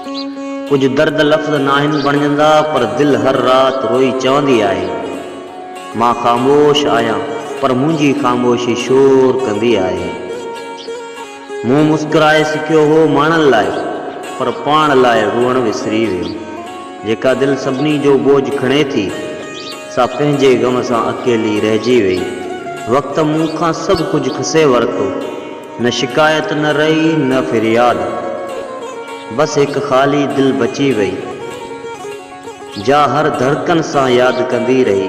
कुछ दर्द लफ़्ज़ नाहिन बणजंदा पर दिल हर रात रोई चवंदी आहे, मां ख़ामोश आहियां पर मुंहिंजी ख़ामोशी शोर कंदी आहे। मूं मुस्कुराए सिखियो हो माण्हुनि लाइ पर पाण लाइ रुअण विसरी वियो। जेका दिल सभिनी जो बोझ खणे थी सा पंहिंजे गम सां अकेली रहिजी वई। वक़्त मूंखां सभु कुझु खसे वरितो, न शिकायत न रही न फ़रियाद, बस हिकु ख़ाली दिल बची वई जा हर धड़कन सां यादि कंदी रही।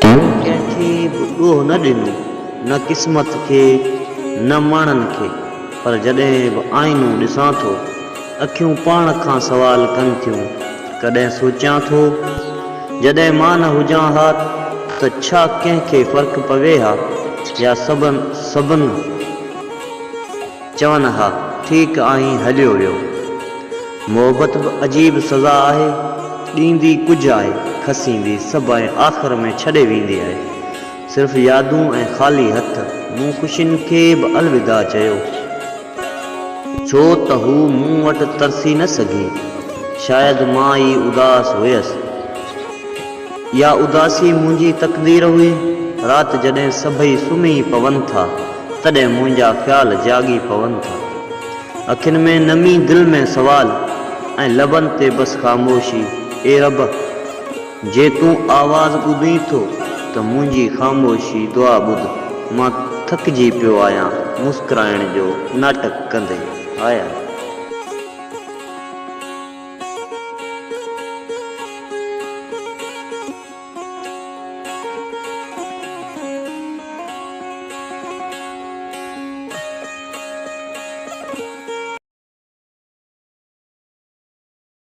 कंहिंखे बि ॾोह न ॾिनो, न क़िस्मत खे न माण्हुनि खे, पर जॾहिं बि आईनो ॾिसां थो अखियूं पाण खां सवाल कनि थियूं। कॾहिं सोचियां थो जॾहिं मां न हुजां हा त छा कंहिंखे फ़र्क़ु पवे हा, या सभिनि चवनि हा ठीकु आहीं हलियो वियो। मोहबत बि अजीब सज़ा आहे, ॾींदी कुझु आहे खसींदी सभु ऐं आख़िर में छॾे वेंदी आहे। सिर्फ़ु यादूं ऐं ख़ाली हथ। मूं ख़ुशियुनि खे बि अलविदा चयो, छो त हू मूं वटि तरसी न सघी। शायदि मां ई उदास हुयसि या उदासी मुंहिंजी तक़दीर हुई। राति जॾहिं सभई सुम्ही पवनि था तॾहिं मुंहिंजा ख़्याल जागी पवनि था। अखियुनि में नमी, दिल में सवाल ऐं लबनि ते बसि ख़ामोशी। ए रब, जे तूं आवाज़ ॿुधी थो त मुंहिंजी ख़ामोशी दुआ ॿुध। मां थकिजी पियो आहियां मुस्कुराइण जो नाटक कंदे आया।